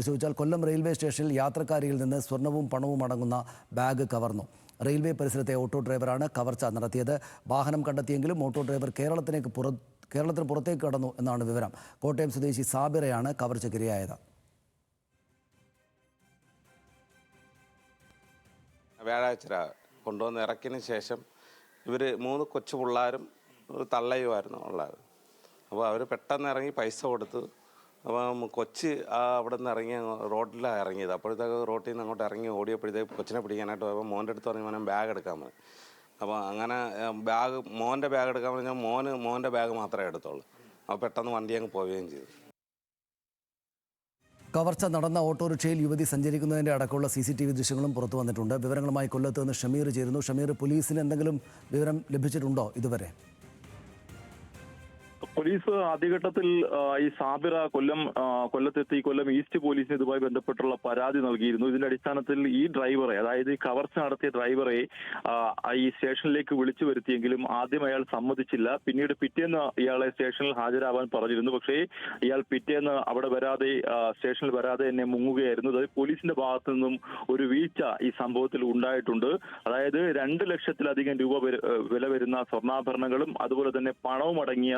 ചോദിച്ചാൽ കൊല്ലം റെയിൽവേ സ്റ്റേഷനിൽ യാത്രക്കാരിയിൽ നിന്ന് സ്വർണവും പണവും അടങ്ങുന്ന ബാഗ് കവർന്നു. റെയിൽവേ പരിസരത്തെ ഓട്ടോ ഡ്രൈവറാണ് കവർച്ച നടത്തിയത്. വാഹനം കണ്ടെത്തിയെങ്കിലും ഓട്ടോ ഡ്രൈവർ കേരളത്തിന് പുറത്തേക്ക് കടന്നു എന്നാണ് വിവരം. കോട്ടയം സ്വദേശി സാബിറയാണ് കവർച്ചയ്ക്കിരയായത്. വ്യാഴാഴ്ച കൊണ്ടുവന്ന് ഇറക്കിയതിന് ശേഷം ഇവർ 3 കൊച്ചു പിള്ളേരും ഒരു തള്ളയുമായിരുന്നു ഉള്ളത്. അപ്പോൾ അവർ പെട്ടെന്ന് ഇറങ്ങി പൈസ കൊടുത്തു. അപ്പം കൊച്ച് അവിടെ നിന്ന് ഇറങ്ങി റോഡിലാണ് ഇറങ്ങിയത്. അപ്പോഴത്തേക്ക് റോട്ടിൽ നിന്ന് അങ്ങോട്ട് ഇറങ്ങി ഓടിയപ്പോഴത്തേക്ക് കൊച്ചിനെ പിടിക്കാനായിട്ട് പോയപ്പോൾ മോൻ്റെ അടുത്ത് പറഞ്ഞ് മോനെ ബാഗ് എടുക്കാൻ മതി. അപ്പോൾ അങ്ങനെ മോൻ്റെ ബാഗ് എടുക്കാൻ പറഞ്ഞാൽ മോൻ്റെ ബാഗ് മാത്രമേ എടുത്തുള്ളൂ. അപ്പോൾ പെട്ടെന്ന് വണ്ടി അങ്ങ് പോവുകയും ചെയ്തു. കവർച്ച നടന്ന ഓട്ടോറിക്ഷയിൽ യുവതി സഞ്ചരിക്കുന്നതിൻ്റെ അടക്കമുള്ള CCTV ദൃശ്യങ്ങളും പുറത്തു വന്നിട്ടുണ്ട്. വിവരങ്ങളുമായി കൊല്ലത്ത് നിന്ന് ഷമീർ ചേരുന്നു. ഷമീർ, പോലീസിന് എന്തെങ്കിലും വിവരം ലഭിച്ചിട്ടുണ്ടോ ഇതുവരെ? പോലീസ് ആദ്യഘട്ടത്തിൽ ഈ സാബിറ കൊല്ലത്തെത്തി കൊല്ലം ഈസ്റ്റ് പോലീസിന് ഇതുമായി ബന്ധപ്പെട്ടുള്ള പരാതി നൽകിയിരുന്നു. ഇതിന്റെ അടിസ്ഥാനത്തിൽ ഈ ഡ്രൈവറെ, അതായത് ഈ കവർച്ച നടത്തിയ ഡ്രൈവറെ ഈ സ്റ്റേഷനിലേക്ക് വിളിച്ചു വരുത്തിയെങ്കിലും ആദ്യം അയാൾ സമ്മതിച്ചില്ല. പിന്നീട് പിറ്റേന്ന് ഇയാളെ സ്റ്റേഷനിൽ ഹാജരാവാൻ പറഞ്ഞിരുന്നു. പക്ഷേ ഇയാൾ പിറ്റേന്ന് അവിടെ വരാതെ, സ്റ്റേഷനിൽ വരാതെ തന്നെ മുങ്ങുകയായിരുന്നു. അതായത് പോലീസിന്റെ ഭാഗത്തു നിന്നും ഒരു വീഴ്ച ഈ സംഭവത്തിൽ ഉണ്ടായിട്ടുണ്ട്. അതായത് 2 ലക്ഷത്തിലധികം രൂപ വില വരുന്ന സ്വർണ്ണാഭരണങ്ങളും അതുപോലെ തന്നെ പണവും അടങ്ങിയ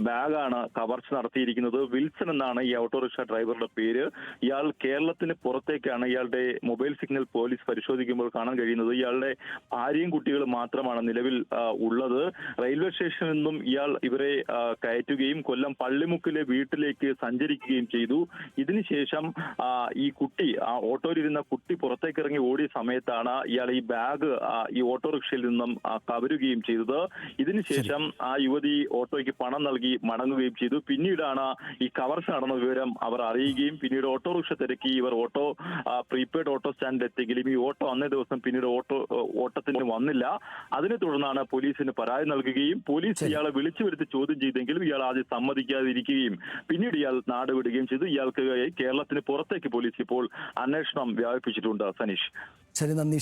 ബാഗാണ് കവർച്ച നടത്തിയിരിക്കുന്നത്. വിൽസൺ എന്നാണ് ഈ ഓട്ടോറിക്ഷ ഡ്രൈവറുടെ പേര്. ഇയാൾ കേരളത്തിന് പുറത്തേക്കാണ്. ഇയാളുടെ മൊബൈൽ സിഗ്നൽ പോലീസ് പരിശോധിക്കുമ്പോൾ കാണാൻ കഴിയുന്നത് ഇയാളുടെ ഭാര്യയും കുട്ടികളും മാത്രമാണ് നിലവിൽ ഉള്ളത്. റെയിൽവേ സ്റ്റേഷനിൽ നിന്നും ഇയാൾ ഇവരെ കയറ്റുകയും കൊല്ലം പള്ളിമുക്കിലെ വീട്ടിലേക്ക് സഞ്ചരിക്കുകയും ചെയ്തു. ഇതിനുശേഷം ഈ കുട്ടി, ഓട്ടോയിലിരുന്ന കുട്ടി പുറത്തേക്ക് ഇറങ്ങി ഓടിയ സമയത്താണ് ഇയാൾ ഈ ബാഗ് ഈ ഓട്ടോറിക്ഷയിൽ നിന്നും കവരുകയും ചെയ്തത്. ഇതിനുശേഷം ആ യുവതി ഓട്ടോയ്ക്ക് പണം നൽകി മടങ്ങുകയും ചെയ്തു. പിന്നീടാണ് ഈ കവർച്ച നടന്ന വിവരം അവർ അറിയുകയും പിന്നീട് ഓട്ടോറിക്ഷ തിരക്കി ഇവർ പ്രീപെയ്ഡ് ഓട്ടോ സ്റ്റാൻഡിൽ എത്തിയെങ്കിലും ഈ ഓട്ടോ അന്നേ ദിവസം പിന്നീട് ഓട്ടത്തിന് വന്നില്ല. അതിനെ തുടർന്നാണ് പോലീസിന് പരാതി നൽകുകയും പോലീസ് ഇയാളെ വിളിച്ചു വരുത്തി ചോദ്യം ചെയ്തെങ്കിലും ഇയാൾ ആദ്യം സമ്മതിക്കാതിരിക്കുകയും പിന്നീട് ഇയാൾ നാടുവിടുകയും ചെയ്തു. ഇയാൾക്ക് കേരളത്തിന് പുറത്തേക്ക് പോലീസ് ഇപ്പോൾ അന്വേഷണം വ്യാപിപ്പിച്ചിട്ടുണ്ട്. സനീഷ്, ശരി, നന്ദി.